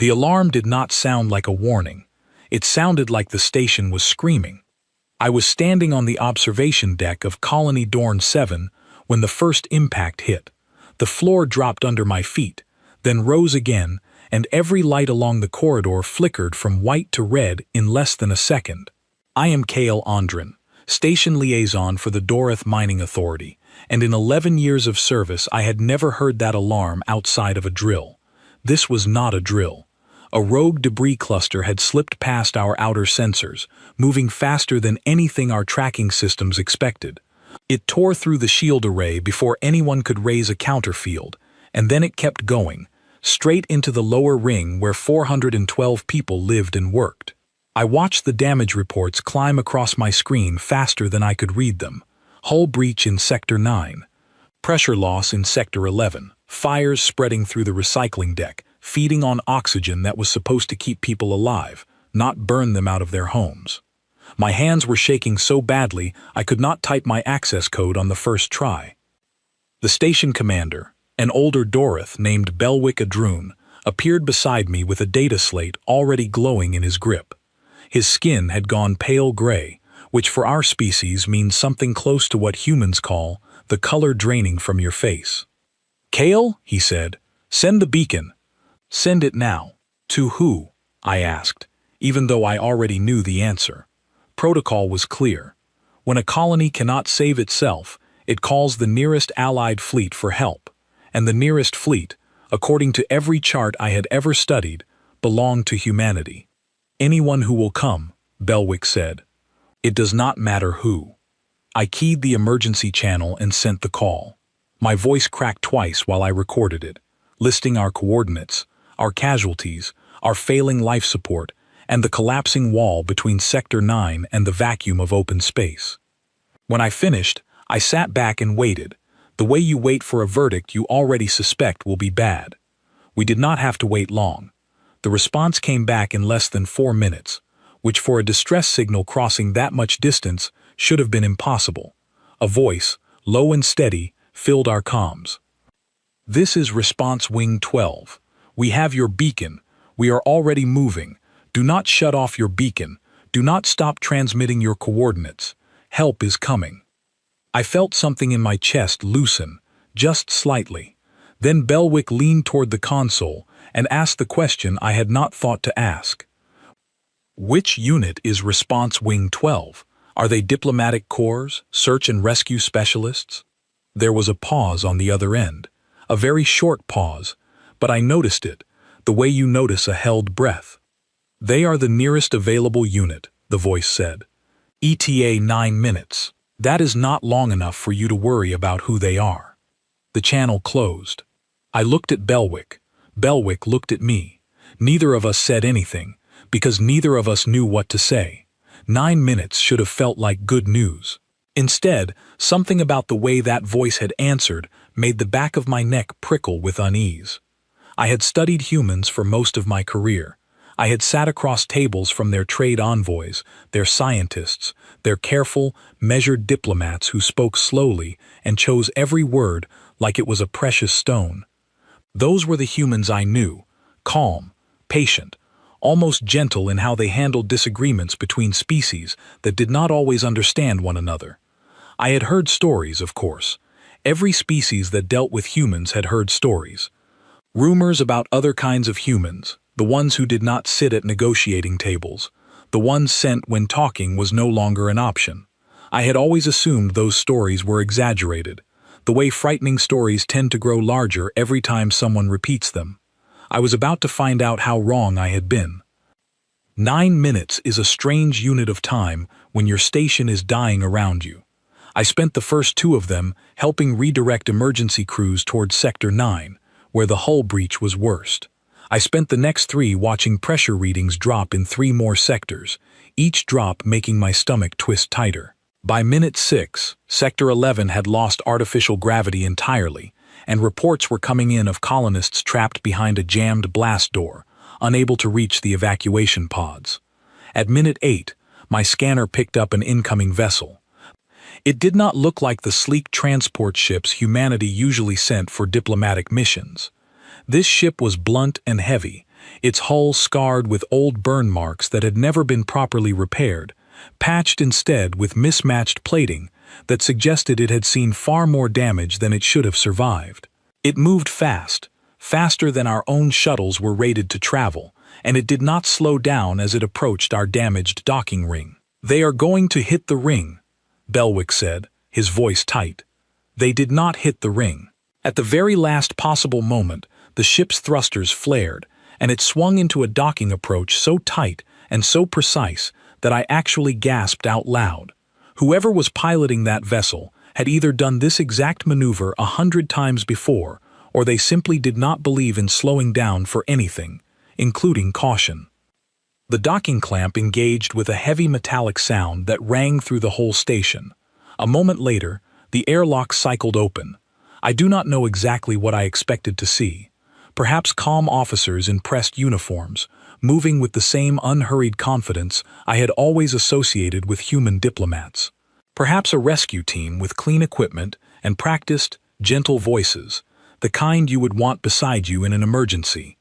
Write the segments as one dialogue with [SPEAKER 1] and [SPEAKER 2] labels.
[SPEAKER 1] The alarm did not sound like a warning. It sounded like the station was screaming. I was standing on the observation deck of Colony Dorn 7 when the first impact hit. The floor dropped under my feet, then rose again, and every light along the corridor flickered from white to red in less than a second. I am Kale Ondrin, Station Liaison for the Dorith Mining Authority, and in 11 years of service I had never heard that alarm outside of a drill. This was not a drill. A rogue debris cluster had slipped past our outer sensors, moving faster than anything our tracking systems expected. It tore through the shield array before anyone could raise a counterfield, and then it kept going, straight into the lower ring where 412 people lived and worked. I watched the damage reports climb across my screen faster than I could read them. Hull breach in Sector 9. Pressure loss in Sector 11. Fires spreading through the recycling deck, feeding on oxygen that was supposed to keep people alive, not burn them out of their homes. My hands were shaking so badly I could not type my access code on the first try. The station commander, an older Dorith named Belwick Adrun, appeared beside me with a data slate already glowing in his grip. His skin had gone pale gray, which for our species means something close to what humans call the color draining from your face. "Kale," he said, "send the beacon." "Send it now." "To who?" I asked, even though I already knew the answer. Protocol was clear. When a colony cannot save itself, it calls the nearest Allied fleet for help, and the nearest fleet, according to every chart I had ever studied, belonged to humanity. "Anyone who will come," Belwick said. "It does not matter who." I keyed the emergency channel and sent the call. My voice cracked twice while I recorded it, listing our coordinates, our casualties, our failing life support, and the collapsing wall between Sector 9 and the vacuum of open space. When I finished, I sat back and waited, the way you wait for a verdict you already suspect will be bad. We did not have to wait long. The response came back in less than 4 minutes, which for a distress signal crossing that much distance should have been impossible. A voice, low and steady, filled our comms. "This is Response Wing 12. We have your beacon. We are already moving. Do not shut off your beacon. Do not stop transmitting your coordinates. Help is coming." I felt something in my chest loosen, just slightly. Then Belwick leaned toward the console and asked the question I had not thought to ask. "Which unit is Response Wing 12? Are they diplomatic corps, search and rescue specialists?" There was a pause on the other end, a very short pause, but I noticed it, the way you notice a held breath. "They are the nearest available unit," the voice said. "ETA 9 minutes. That is not long enough for you to worry about who they are." The channel closed. I looked at Belwick. Belwick looked at me. Neither of us said anything, because neither of us knew what to say. 9 minutes should have felt like good news. Instead, something about the way that voice had answered made the back of my neck prickle with unease. I had studied humans for most of my career. I had sat across tables from their trade envoys, their scientists, their careful, measured diplomats who spoke slowly and chose every word like it was a precious stone. Those were the humans I knew, calm, patient, almost gentle in how they handled disagreements between species that did not always understand one another. I had heard stories, of course. Every species that dealt with humans had heard stories. Rumors about other kinds of humans, the ones who did not sit at negotiating tables, the ones sent when talking was no longer an option. I had always assumed those stories were exaggerated, the way frightening stories tend to grow larger every time someone repeats them. I was about to find out how wrong I had been. 9 minutes is a strange unit of time when your station is dying around you. I spent the first 2 of them helping redirect emergency crews towards Sector 9, where the hull breach was worst. I spent the next 3 watching pressure readings drop in 3 more sectors, each drop making my stomach twist tighter. By minute 6, Sector 11 had lost artificial gravity entirely, and reports were coming in of colonists trapped behind a jammed blast door, unable to reach the evacuation pods. At minute 8, my scanner picked up an incoming vessel. It did not look like the sleek transport ships humanity usually sent for diplomatic missions. This ship was blunt and heavy, its hull scarred with old burn marks that had never been properly repaired, patched instead with mismatched plating that suggested it had seen far more damage than it should have survived. It moved fast, faster than our own shuttles were rated to travel, and it did not slow down as it approached our damaged docking ring. "They are going to hit the ring," Belwick said, his voice tight. They did not hit the ring. At the very last possible moment, the ship's thrusters flared, and it swung into a docking approach so tight and so precise that I actually gasped out loud. Whoever was piloting that vessel had either done this exact maneuver 100 times before, or they simply did not believe in slowing down for anything, including caution. The docking clamp engaged with a heavy metallic sound that rang through the whole station. A moment later, the airlock cycled open. I do not know exactly what I expected to see. Perhaps calm officers in pressed uniforms, moving with the same unhurried confidence I had always associated with human diplomats. Perhaps a rescue team with clean equipment and practiced, gentle voices, the kind you would want beside you in an emergency.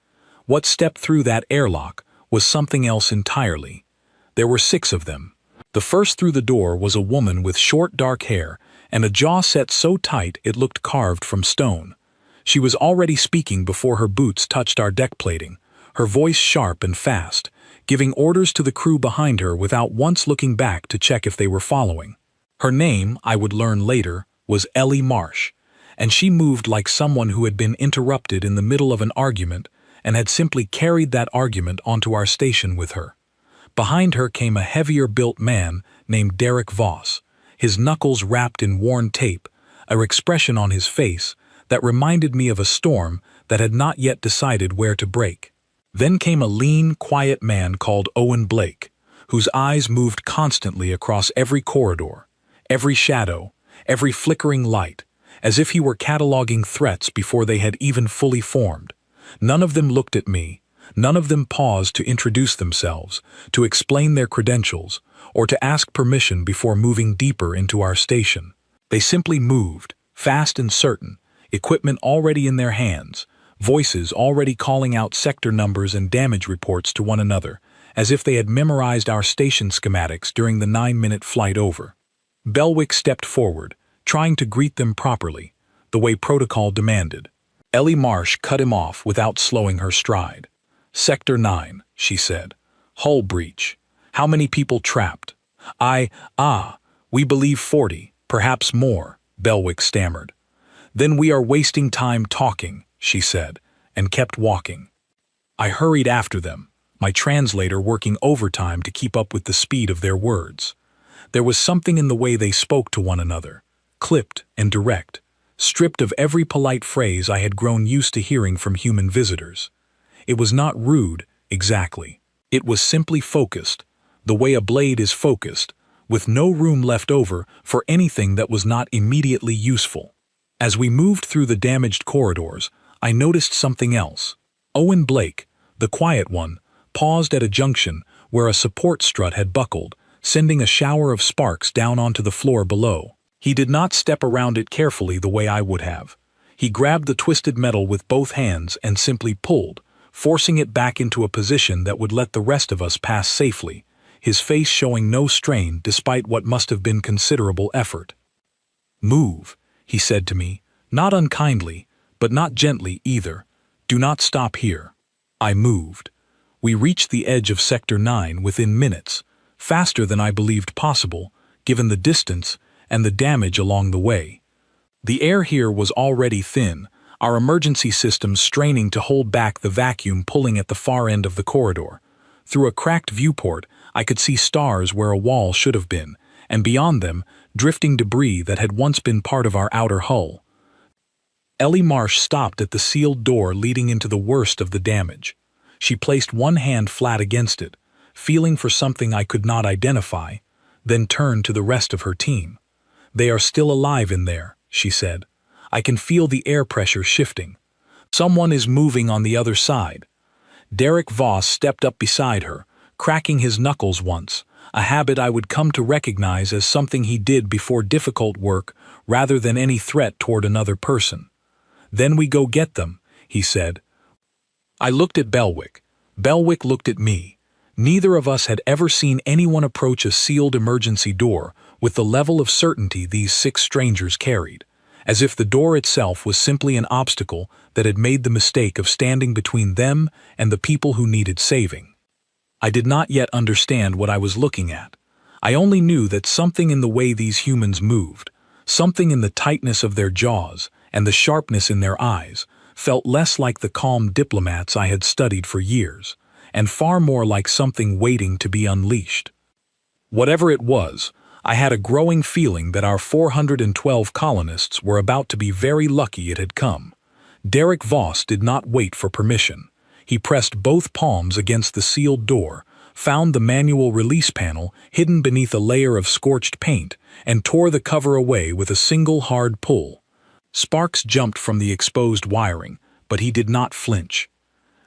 [SPEAKER 1] What stepped through that airlock was something else entirely. There were 6 of them. The first through the door was a woman with short dark hair and a jaw set so tight it looked carved from stone. She was already speaking before her boots touched our deck plating, her voice sharp and fast, giving orders to the crew behind her without once looking back to check if they were following. Her name, I would learn later, was Ellie Marsh, and she moved like someone who had been interrupted in the middle of an argument and had simply carried that argument onto our station with her. Behind her came a heavier-built man named Derek Voss, his knuckles wrapped in worn tape, an expression on his face that reminded me of a storm that had not yet decided where to break. Then came a lean, quiet man called Owen Blake, whose eyes moved constantly across every corridor, every shadow, every flickering light, as if he were cataloging threats before they had even fully formed. None of them looked at me. None of them paused to introduce themselves, to explain their credentials, or to ask permission before moving deeper into our station. They simply moved, fast and certain, equipment already in their hands, voices already calling out sector numbers and damage reports to one another, as if they had memorized our station schematics during the 9-minute flight over. Belwick stepped forward, trying to greet them properly, the way protocol demanded. Ellie Marsh cut him off without slowing her stride. "Sector 9, she said. "Hull breach. How many people trapped?" We believe 40, perhaps more," Belwick stammered. "Then we are wasting time talking," she said, and kept walking. I hurried after them, my translator working overtime to keep up with the speed of their words. There was something in the way they spoke to one another, clipped and direct, stripped of every polite phrase I had grown used to hearing from human visitors. It was not rude, exactly. It was simply focused, the way a blade is focused, with no room left over for anything that was not immediately useful. As we moved through the damaged corridors, I noticed something else. Owen Blake, the quiet one, paused at a junction where a support strut had buckled, sending a shower of sparks down onto the floor below. He did not step around it carefully the way I would have. He grabbed the twisted metal with both hands and simply pulled, forcing it back into a position that would let the rest of us pass safely, his face showing no strain despite what must have been considerable effort. "Move," he said to me, not unkindly, but not gently either. "Do not stop here." I moved. We reached the edge of Sector 9 within minutes, faster than I believed possible, given the distance and the damage along the way. The air here was already thin, our emergency systems straining to hold back the vacuum pulling at the far end of the corridor. Through a cracked viewport, I could see stars where a wall should have been, and beyond them, drifting debris that had once been part of our outer hull. Ellie Marsh stopped at the sealed door leading into the worst of the damage. She placed one hand flat against it, feeling for something I could not identify, then turned to the rest of her team. "They are still alive in there," she said. "I can feel the air pressure shifting. Someone is moving on the other side." Derek Voss stepped up beside her, cracking his knuckles once, a habit I would come to recognize as something he did before difficult work rather than any threat toward another person. "Then we go get them," he said. I looked at Belwick. Belwick looked at me. Neither of us had ever seen anyone approach a sealed emergency door with the level of certainty these 6 strangers carried, as if the door itself was simply an obstacle that had made the mistake of standing between them and the people who needed saving. I did not yet understand what I was looking at. I only knew that something in the way these humans moved, something in the tightness of their jaws and the sharpness in their eyes, felt less like the calm diplomats I had studied for years, and far more like something waiting to be unleashed. Whatever it was, I had a growing feeling that our 412 colonists were about to be very lucky it had come. Derek Voss did not wait for permission. He pressed both palms against the sealed door, found the manual release panel hidden beneath a layer of scorched paint, and tore the cover away with a single hard pull. Sparks jumped from the exposed wiring, but he did not flinch.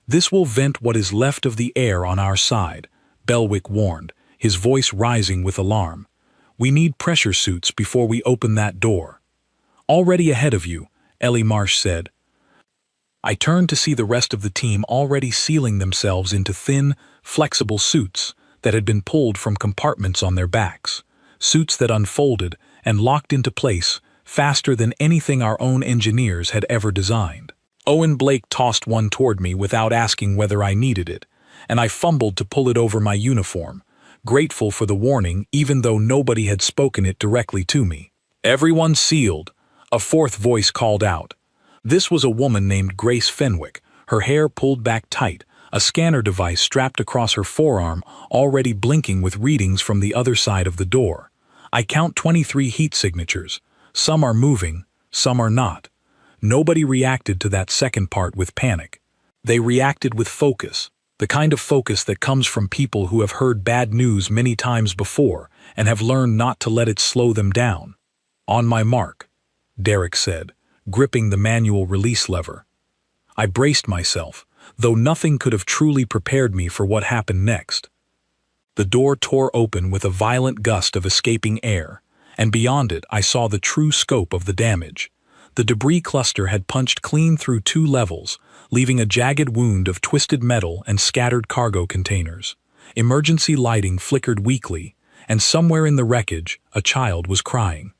[SPEAKER 1] "This will vent what is left of the air on our side," Belwick warned, his voice rising with alarm. "We need pressure suits before we open that door." "Already ahead of you," Ellie Marsh said. I turned to see the rest of the team already sealing themselves into thin, flexible suits that had been pulled from compartments on their backs, suits that unfolded and locked into place faster than anything our own engineers had ever designed. Owen Blake tossed one toward me without asking whether I needed it, and I fumbled to pull it over my uniform, grateful for the warning even though nobody had spoken it directly to me. "Everyone sealed," a fourth voice called out. This was a woman named Grace Fenwick, her hair pulled back tight, a scanner device strapped across her forearm already blinking with readings from the other side of the door. I count 23 heat signatures. Some are moving, some are not. Nobody reacted to that second part with panic. They reacted with focus, the kind of focus that comes from people who have heard bad news many times before and have learned not to let it slow them down. "On my mark," Derek said, gripping the manual release lever. I braced myself, though nothing could have truly prepared me for what happened next. The door tore open with a violent gust of escaping air, and beyond it I saw the true scope of the damage. The debris cluster had punched clean through 2 levels, leaving a jagged wound of twisted metal and scattered cargo containers. Emergency lighting flickered weakly, and somewhere in the wreckage, a child was crying.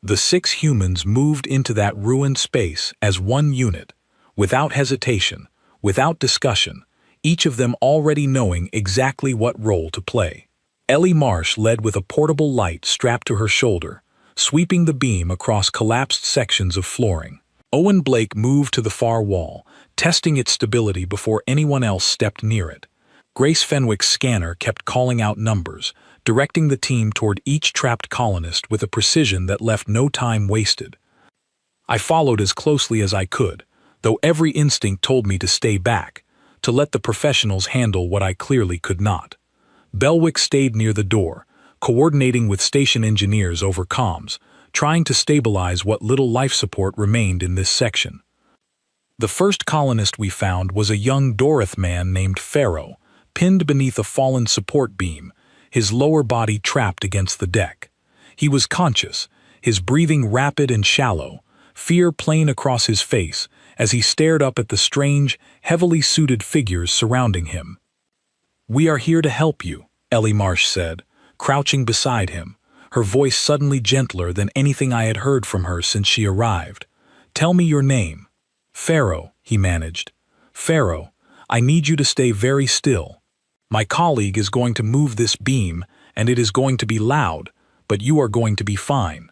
[SPEAKER 1] The 6 humans moved into that ruined space as one unit, without hesitation, without discussion, each of them already knowing exactly what role to play. Ellie Marsh led with a portable light strapped to her shoulder, sweeping the beam across collapsed sections of flooring. Owen Blake moved to the far wall, testing its stability before anyone else stepped near it. Grace Fenwick's scanner kept calling out numbers, directing the team toward each trapped colonist with a precision that left no time wasted. I followed as closely as I could, though every instinct told me to stay back, to let the professionals handle what I clearly could not. Belwick stayed near the door, coordinating with station engineers over comms, trying to stabilize what little life support remained in this section. The first colonist we found was a young Dorith man named Pharaoh, pinned beneath a fallen support beam, his lower body trapped against the deck. He was conscious, his breathing rapid and shallow, fear plain across his face as he stared up at the strange, heavily suited figures surrounding him. "We are here to help you," Ellie Marsh said, crouching beside him, her voice suddenly gentler than anything I had heard from her since she arrived. "Tell me your name." "Pharaoh," he managed. "Pharaoh, I need you to stay very still. My colleague is going to move this beam, and it is going to be loud, but you are going to be fine."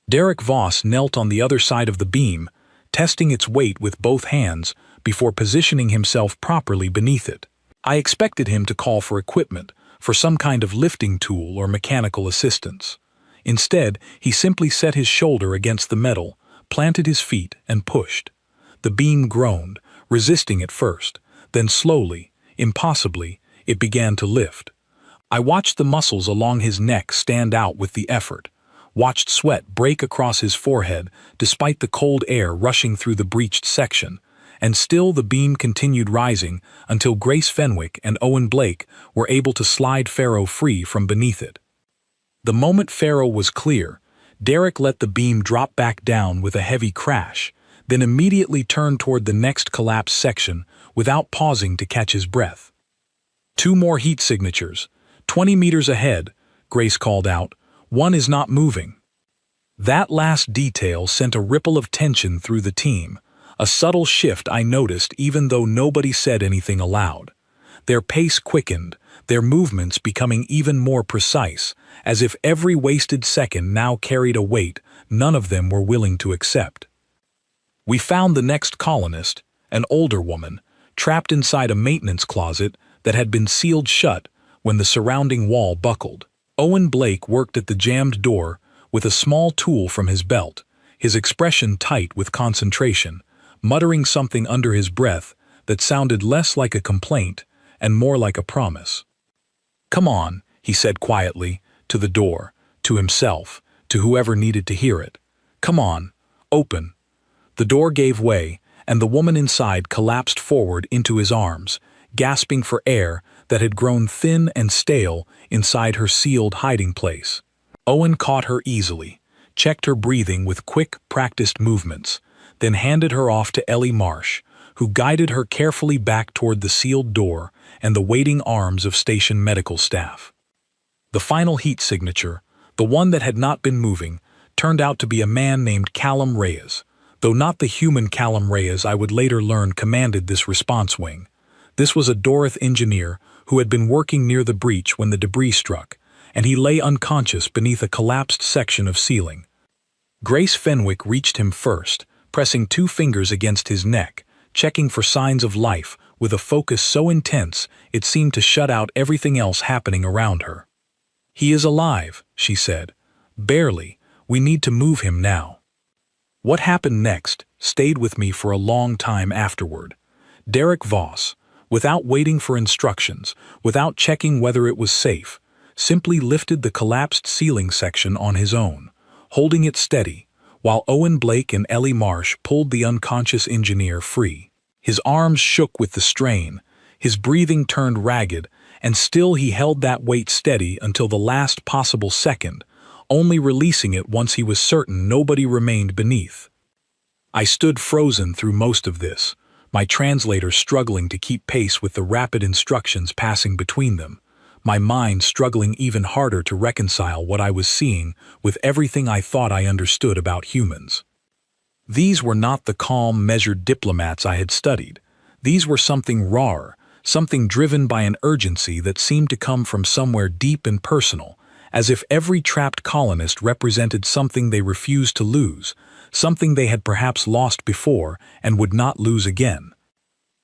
[SPEAKER 1] Derek Voss knelt on the other side of the beam, testing its weight with both hands before positioning himself properly beneath it. I expected him to call for equipment, for some kind of lifting tool or mechanical assistance. Instead, he simply set his shoulder against the metal, planted his feet, and pushed. The beam groaned, resisting at first, then slowly, impossibly, it began to lift. I watched the muscles along his neck stand out with the effort, watched sweat break across his forehead despite the cold air rushing through the breached section, and still the beam continued rising until Grace Fenwick and Owen Blake were able to slide Pharaoh free from beneath it. The moment Pharaoh was clear, Derek let the beam drop back down with a heavy crash, then immediately turned toward the next collapsed section without pausing to catch his breath. "Two more heat signatures. 20 meters ahead," Grace called out. "One is not moving." That last detail sent a ripple of tension through the team, a subtle shift I noticed even though nobody said anything aloud. Their pace quickened, their movements becoming even more precise, as if every wasted second now carried a weight none of them were willing to accept. We found the next colonist, an older woman, trapped inside a maintenance closet that had been sealed shut when the surrounding wall buckled. Owen Blake worked at the jammed door with a small tool from his belt, his expression tight with concentration, muttering something under his breath that sounded less like a complaint and more like a promise. "Come on," he said quietly, to the door, to himself, to whoever needed to hear it. "Come on, open." The door gave way, and the woman inside collapsed forward into his arms, gasping for air that had grown thin and stale inside her sealed hiding place. Owen caught her easily, checked her breathing with quick, practiced movements, then handed her off to Ellie Marsh, who guided her carefully back toward the sealed door and the waiting arms of station medical staff. The final heat signature, the one that had not been moving, turned out to be a man named Callum Reyes, though not the human Callum Reyes I would later learn commanded this response wing. This was a Dorothy engineer who had been working near the breach when the debris struck, and he lay unconscious beneath a collapsed section of ceiling. Grace Fenwick reached him first, pressing 2 fingers against his neck, checking for signs of life with a focus so intense it seemed to shut out everything else happening around her. "He is alive," she said. "Barely. We need to move him now." What happened next stayed with me for a long time afterward. Derek Voss, without waiting for instructions, without checking whether it was safe, simply lifted the collapsed ceiling section on his own, holding it steady, while Owen Blake and Ellie Marsh pulled the unconscious engineer free. His arms shook with the strain, his breathing turned ragged, and still he held that weight steady until the last possible second, only releasing it once he was certain nobody remained beneath. I stood frozen through most of this, my translator struggling to keep pace with the rapid instructions passing between them, my mind struggling even harder to reconcile what I was seeing with everything I thought I understood about humans. These were not the calm, measured diplomats I had studied. These were something rawer, something driven by an urgency that seemed to come from somewhere deep and personal, as if every trapped colonist represented something they refused to lose, something they had perhaps lost before and would not lose again.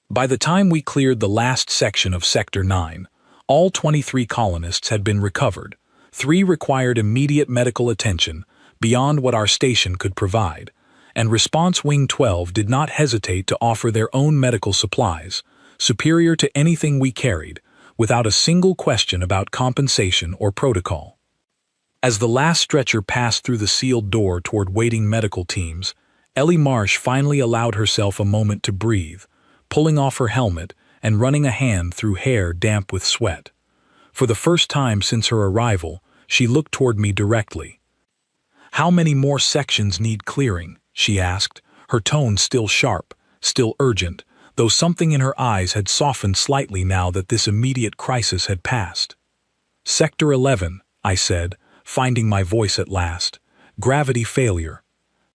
[SPEAKER 1] By the time we cleared the last section of Sector 9, all 23 colonists had been recovered. 3 required immediate medical attention, beyond what our station could provide, and Response Wing 12 did not hesitate to offer their own medical supplies, superior to anything we carried, without a single question about compensation or protocol. As the last stretcher passed through the sealed door toward waiting medical teams, Ellie Marsh finally allowed herself a moment to breathe, pulling off her helmet and running a hand through hair damp with sweat. For the first time since her arrival, she looked toward me directly. "How many more sections need clearing?" she asked, her tone still sharp, still urgent, though something in her eyes had softened slightly now that this immediate crisis had passed. "Sector 11, I said, finding my voice at last. "Gravity failure.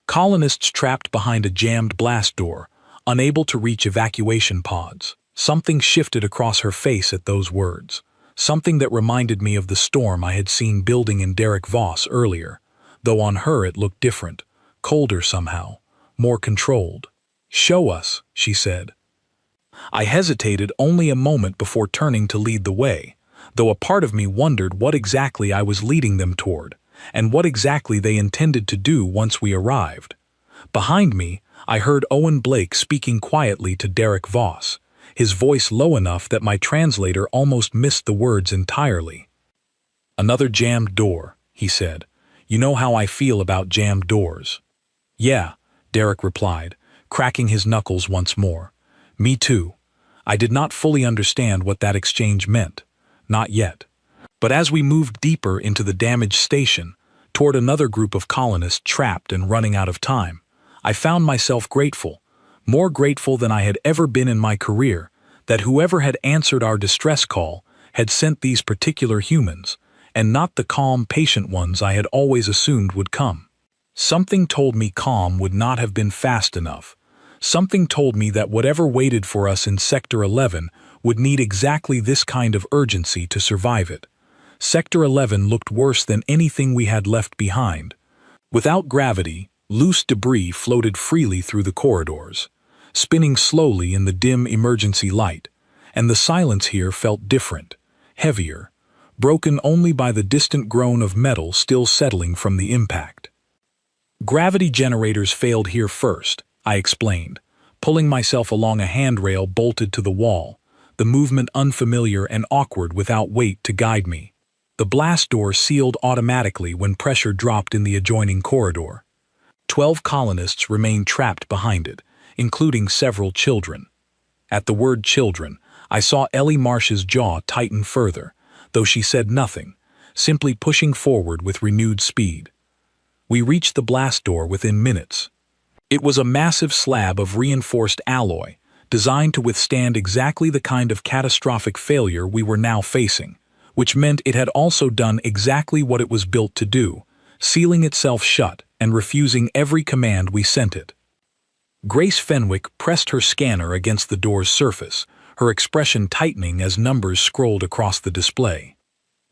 [SPEAKER 1] Colonists trapped behind a jammed blast door, unable to reach evacuation pods." Something shifted across her face at those words, something that reminded me of the storm I had seen building in Derek Voss earlier, though on her it looked different, colder somehow, more controlled. "Show us," she said. I hesitated only a moment before turning to lead the way, though a part of me wondered what exactly I was leading them toward, and what exactly they intended to do once we arrived. Behind me, I heard Owen Blake speaking quietly to Derek Voss, his voice low enough that my translator almost missed the words entirely. "Another jammed door," he said. "You know how I feel about jammed doors." "Yeah," Derek replied, cracking his knuckles once more. "Me too." I did not fully understand what that exchange meant. Not yet. But as we moved deeper into the damaged station, toward another group of colonists trapped and running out of time, I found myself grateful, more grateful than I had ever been in my career, that whoever had answered our distress call had sent these particular humans, and not the calm, patient ones I had always assumed would come. Something told me calm would not have been fast enough. Something told me that whatever waited for us in Sector 11 would need exactly this kind of urgency to survive it. Sector 11 looked worse than anything we had left behind. Without gravity, loose debris floated freely through the corridors, spinning slowly in the dim emergency light, and the silence here felt different, heavier, broken only by the distant groan of metal still settling from the impact. Gravity generators failed here first, I explained, pulling myself along a handrail bolted to the wall, the movement unfamiliar and awkward without weight to guide me. The blast door sealed automatically when pressure dropped in the adjoining corridor. 12 colonists remained trapped behind it, including several children. At the word children, I saw Ellie Marsh's jaw tighten further, though she said nothing, simply pushing forward with renewed speed. We reached the blast door within minutes. It was a massive slab of reinforced alloy, designed to withstand exactly the kind of catastrophic failure we were now facing, which meant it had also done exactly what it was built to do, sealing itself shut and refusing every command we sent it. Grace Fenwick pressed her scanner against the door's surface, her expression tightening as numbers scrolled across the display.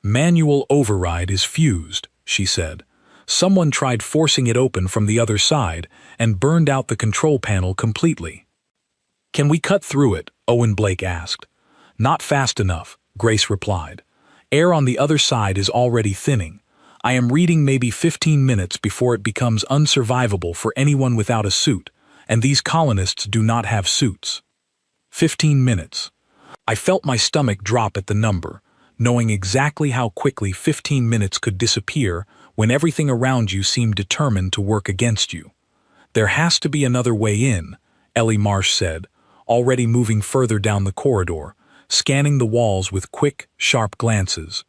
[SPEAKER 1] "Manual override is fused," she said. "Someone tried forcing it open from the other side and burned out the control panel completely." "Can we cut through it?" Owen Blake asked. "Not fast enough," Grace replied. "Air on the other side is already thinning. I am reading maybe 15 minutes before it becomes unsurvivable for anyone without a suit, and these colonists do not have suits." 15 minutes. I felt my stomach drop at the number, knowing exactly how quickly 15 minutes could disappear when everything around you seemed determined to work against you. "There has to be another way in," Ellie Marsh said, already moving further down the corridor, scanning the walls with quick, sharp glances.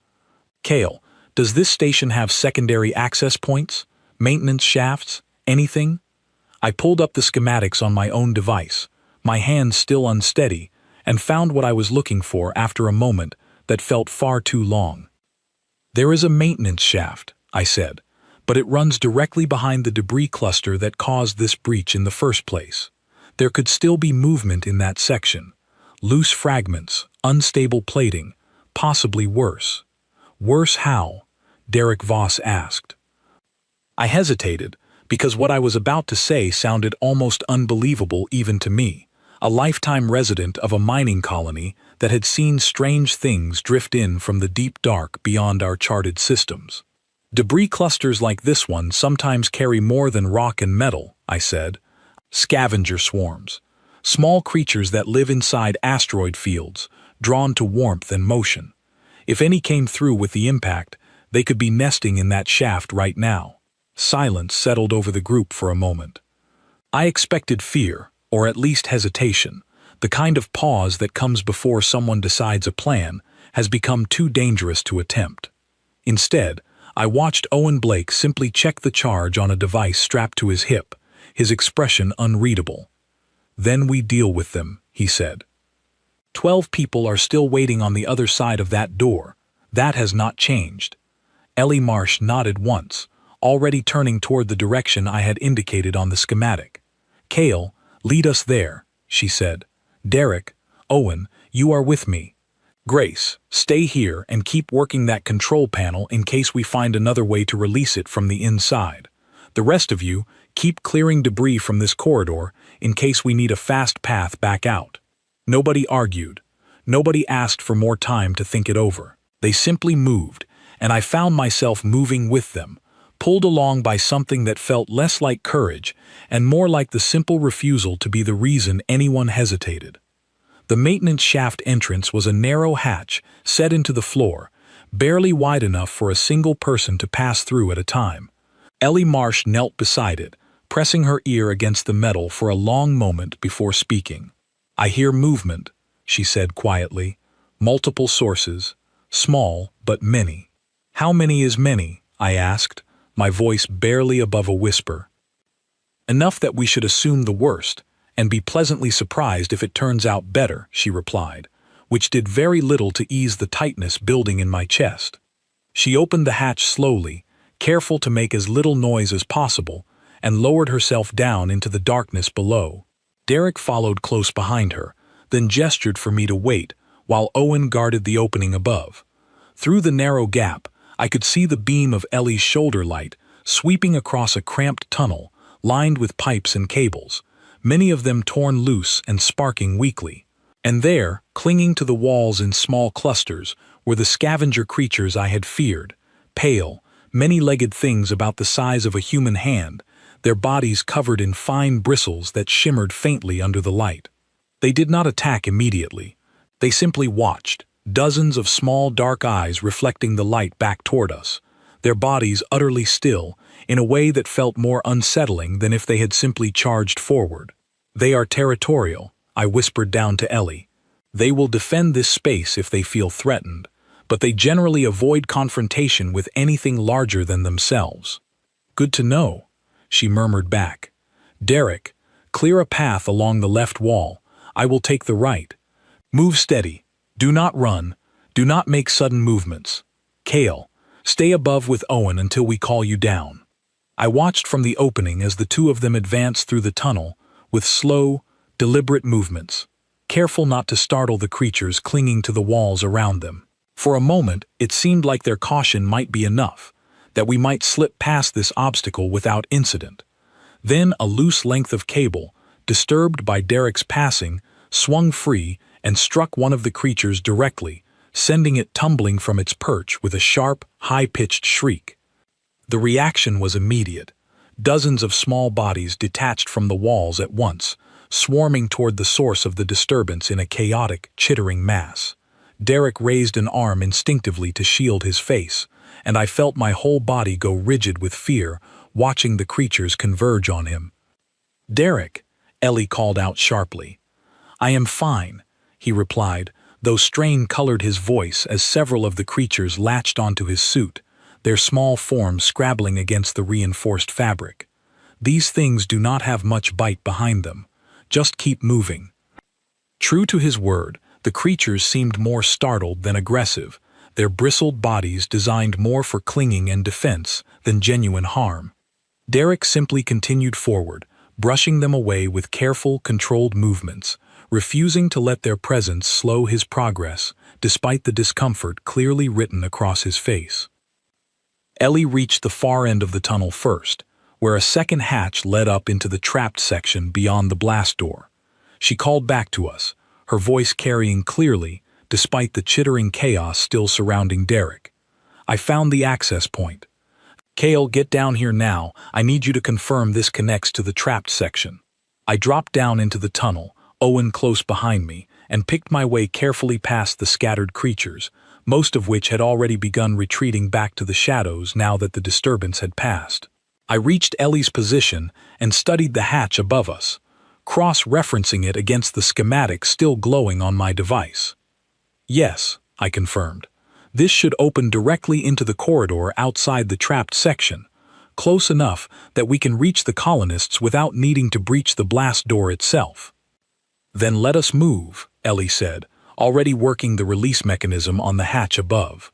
[SPEAKER 1] "Kale, does this station have secondary access points? Maintenance shafts? Anything?" I pulled up the schematics on my own device, my hands still unsteady, and found what I was looking for after a moment that felt far too long. "There is a maintenance shaft," I said, "but it runs directly behind the debris cluster that caused this breach in the first place. There could still be movement in that section. Loose fragments, unstable plating, possibly worse." "Worse how?" Derek Voss asked. I hesitated, because what I was about to say sounded almost unbelievable even to me, a lifetime resident of a mining colony that had seen strange things drift in from the deep dark beyond our charted systems. "Debris clusters like this one sometimes carry more than rock and metal," I said. "Scavenger swarms. Small creatures that live inside asteroid fields, drawn to warmth and motion. If any came through with the impact, they could be nesting in that shaft right now." Silence settled over the group for a moment. I expected fear, or at least hesitation, the kind of pause that comes before someone decides a plan has become too dangerous to attempt. Instead, I watched Owen Blake simply check the charge on a device strapped to his hip, his expression unreadable. "Then we deal with them," he said. 12 people are still waiting on the other side of that door. That has not changed." Ellie Marsh nodded once, already turning toward the direction I had indicated on the schematic. "Kale, lead us there," she said. "Derek, Owen, you are with me. Grace, stay here and keep working that control panel in case we find another way to release it from the inside. The rest of you, keep clearing debris from this corridor in case we need a fast path back out." Nobody argued. Nobody asked for more time to think it over. They simply moved, and I found myself moving with them, pulled along by something that felt less like courage and more like the simple refusal to be the reason anyone hesitated. The maintenance shaft entrance was a narrow hatch set into the floor, barely wide enough for a single person to pass through at a time. Ellie Marsh knelt beside it, pressing her ear against the metal for a long moment before speaking. "I hear movement," she said quietly. "Multiple sources. Small, but many." "How many is many?" I asked, my voice barely above a whisper. "Enough that we should assume the worst, and be pleasantly surprised if it turns out better, she replied, which did very little to ease the tightness building in my chest. She opened the hatch slowly, careful to make as little noise as possible, and lowered herself down into the darkness below. Derek followed close behind her, then gestured for me to wait, while Owen guarded the opening above. Through the narrow gap, I could see the beam of Ellie's shoulder light sweeping across a cramped tunnel, lined with pipes and cables, many of them torn loose and sparking weakly. And there, clinging to the walls in small clusters, were the scavenger creatures I had feared, pale, many-legged things about the size of a human hand, their bodies covered in fine bristles that shimmered faintly under the light. They did not attack immediately. They simply watched, dozens of small dark eyes reflecting the light back toward us, their bodies utterly still, in a way that felt more unsettling than if they had simply charged forward. "They are territorial," I whispered down to Ellie. "They will defend this space if they feel threatened, but they generally avoid confrontation with anything larger than themselves." "Good to know," she murmured back. "Derek, clear a path along the left wall. I will take the right. Move steady. Do not run. Do not make sudden movements. Kale, stay above with Owen until we call you down." I watched from the opening as the two of them advanced through the tunnel, with slow, deliberate movements, careful not to startle the creatures clinging to the walls around them. For a moment, it seemed like their caution might be enough, that we might slip past this obstacle without incident. Then a loose length of cable, disturbed by Derek's passing, swung free and struck one of the creatures directly, sending it tumbling from its perch with a sharp, high-pitched shriek. The reaction was immediate. Dozens of small bodies detached from the walls at once, swarming toward the source of the disturbance in a chaotic, chittering mass. Derek raised an arm instinctively to shield his face, and I felt my whole body go rigid with fear, watching the creatures converge on him. "Derek," Ellie called out sharply. "I am fine," he replied, though strain colored his voice as several of the creatures latched onto his suit, their small forms scrabbling against the reinforced fabric. "These things do not have much bite behind them. Just keep moving." True to his word, the creatures seemed more startled than aggressive, their bristled bodies designed more for clinging and defense than genuine harm. Derek simply continued forward, brushing them away with careful, controlled movements, refusing to let their presence slow his progress, despite the discomfort clearly written across his face. Ellie reached the far end of the tunnel first, where a second hatch led up into the trapped section beyond the blast door. She called back to us, her voice carrying clearly, despite the chittering chaos still surrounding Derek. "I found the access point. Kale, get down here now. I need you to confirm this connects to the trapped section." I dropped down into the tunnel, Owen close behind me, and picked my way carefully past the scattered creatures, most of which had already begun retreating back to the shadows now that the disturbance had passed. I reached Ellie's position and studied the hatch above us, cross-referencing it against the schematic still glowing on my device. "Yes," I confirmed. "This should open directly into the corridor outside the trapped section, close enough that we can reach the colonists without needing to breach the blast door itself." "Then let us move," Ellie said, already working the release mechanism on the hatch above.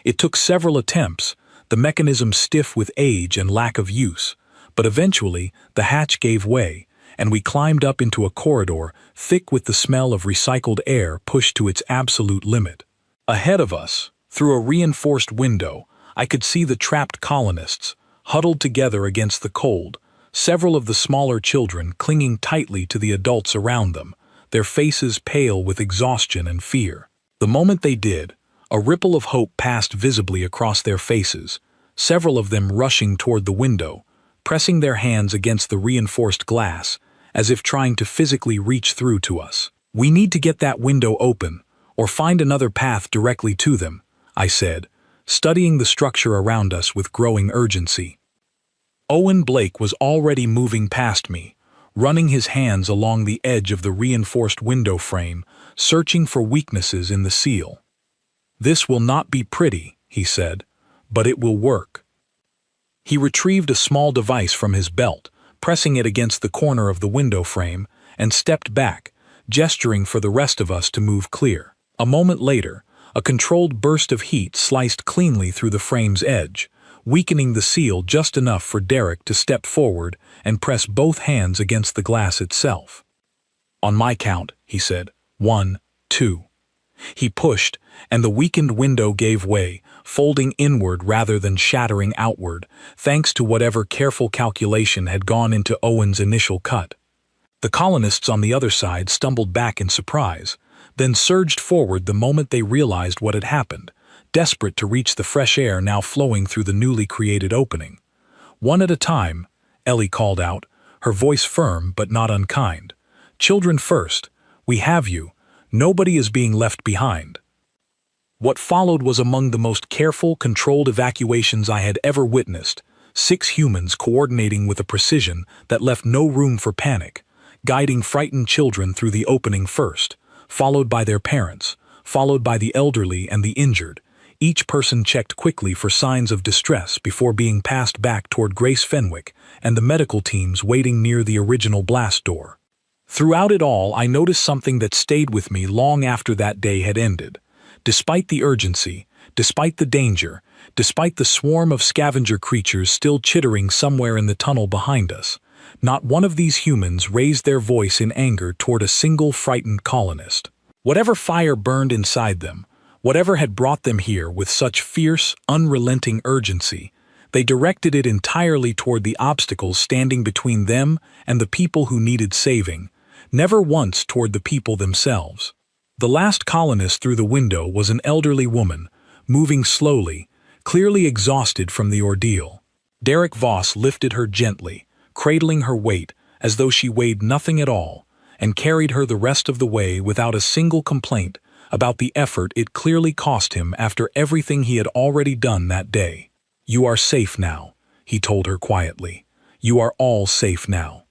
[SPEAKER 1] It took several attempts, the mechanism stiff with age and lack of use, but eventually the hatch gave way, and we climbed up into a corridor thick with the smell of recycled air pushed to its absolute limit. Ahead of us, through a reinforced window, I could see the trapped colonists, huddled together against the cold, several of the smaller children clinging tightly to the adults around them, their faces pale with exhaustion and fear. The moment they did, a ripple of hope passed visibly across their faces, several of them rushing toward the window, pressing their hands against the reinforced glass, as if trying to physically reach through to us. "We need to get that window open, or find another path directly to them," I said, studying the structure around us with growing urgency. Owen Blake was already moving past me, running his hands along the edge of the reinforced window frame, searching for weaknesses in the seal. "This will not be pretty," he said, "but it will work." He retrieved a small device from his belt, pressing it against the corner of the window frame, and stepped back, gesturing for the rest of us to move clear. A moment later, a controlled burst of heat sliced cleanly through the frame's edge, weakening the seal just enough for Derek to step forward and press both hands against the glass itself. "On my count," he said. 1, 2. He pushed, and the weakened window gave way, folding inward rather than shattering outward, thanks to whatever careful calculation had gone into Owen's initial cut. The colonists on the other side stumbled back in surprise, then surged forward the moment they realized what had happened, desperate to reach the fresh air now flowing through the newly created opening. "One at a time," Ellie called out, her voice firm but not unkind. "Children first. We have you. Nobody is being left behind." What followed was among the most careful, controlled evacuations I had ever witnessed, 6 humans coordinating with a precision that left no room for panic, guiding frightened children through the opening first, followed by their parents, followed by the elderly and the injured. Each person checked quickly for signs of distress before being passed back toward Grace Fenwick and the medical teams waiting near the original blast door. Throughout it all, I noticed something that stayed with me long after that day had ended. Despite the urgency, despite the danger, despite the swarm of scavenger creatures still chittering somewhere in the tunnel behind us, not one of these humans raised their voice in anger toward a single frightened colonist. Whatever fire burned inside them, whatever had brought them here with such fierce, unrelenting urgency, they directed it entirely toward the obstacles standing between them and the people who needed saving, never once toward the people themselves. The last colonist through the window was an elderly woman, moving slowly, clearly exhausted from the ordeal. Derek Voss lifted her gently, cradling her weight as though she weighed nothing at all, and carried her the rest of the way without a single complaint about the effort it clearly cost him after everything he had already done that day. "You are safe now," he told her quietly. "You are all safe now."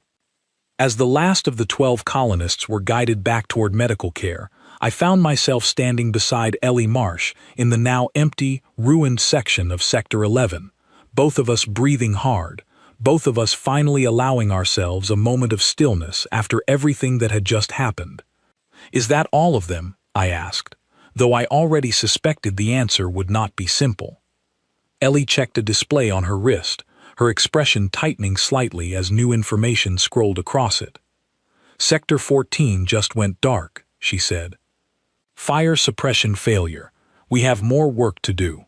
[SPEAKER 1] As the last of the 12 colonists were guided back toward medical care, I found myself standing beside Ellie Marsh in the now empty, ruined section of Sector 11, both of us breathing hard, both of us finally allowing ourselves a moment of stillness after everything that had just happened. "Is that all of them?" I asked, though I already suspected the answer would not be simple. Ellie checked a display on her wrist, her expression tightening slightly as new information scrolled across it. "Sector 14 just went dark," she said. "Fire suppression failure. We have more work to do."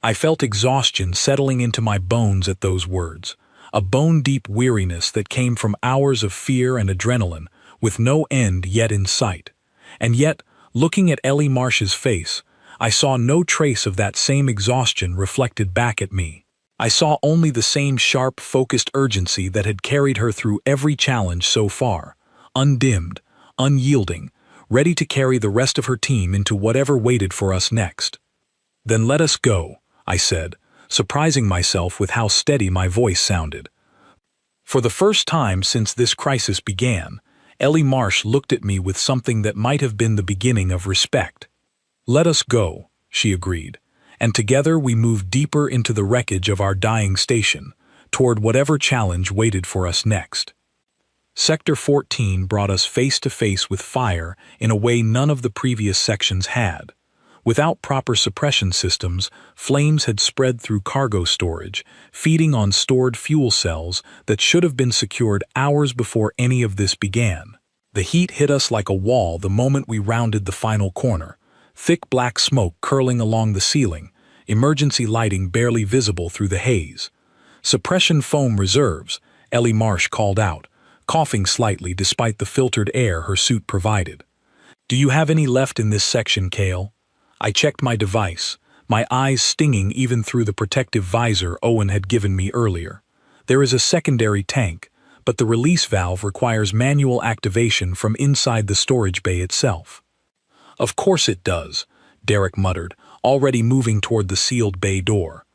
[SPEAKER 1] I felt exhaustion settling into my bones at those words, a bone-deep weariness that came from hours of fear and adrenaline, with no end yet in sight. And yet, looking at Ellie Marsh's face, I saw no trace of that same exhaustion reflected back at me. I saw only the same sharp, focused urgency that had carried her through every challenge so far, undimmed, unyielding, ready to carry the rest of her team into whatever waited for us next. "Then let us go," I said, surprising myself with how steady my voice sounded. For the first time since this crisis began, Ellie Marsh looked at me with something that might have been the beginning of respect. "Let us go," she agreed, and together we moved deeper into the wreckage of our dying station, toward whatever challenge waited for us next. Sector 14 brought us face to face with fire in a way none of the previous sections had. Without proper suppression systems, flames had spread through cargo storage, feeding on stored fuel cells that should have been secured hours before any of this began. The heat hit us like a wall the moment we rounded the final corner, thick black smoke curling along the ceiling, emergency lighting barely visible through the haze. "Suppression foam reserves," Ellie Marsh called out, coughing slightly despite the filtered air her suit provided. "Do you have any left in this section, Kale?" I checked my device, my eyes stinging even through the protective visor Owen had given me earlier. "There is a secondary tank, but the release valve requires manual activation from inside the storage bay itself." "Of course it does," Derek muttered, already moving toward the sealed bay door.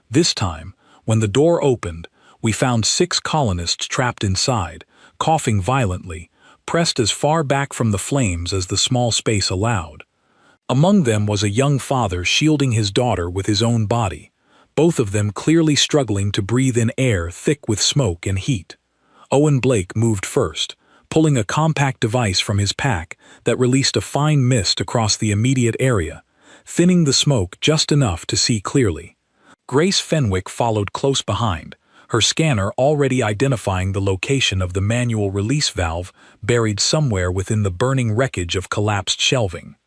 [SPEAKER 1] This time, when the door opened, we found 6 colonists trapped inside, coughing violently, pressed as far back from the flames as the small space allowed. Among them was a young father shielding his daughter with his own body, both of them clearly struggling to breathe in air thick with smoke and heat. Owen Blake moved first, pulling a compact device from his pack that released a fine mist across the immediate area, thinning the smoke just enough to see clearly. Grace Fenwick followed close behind, her scanner already identifying the location of the manual release valve buried somewhere within the burning wreckage of collapsed shelving.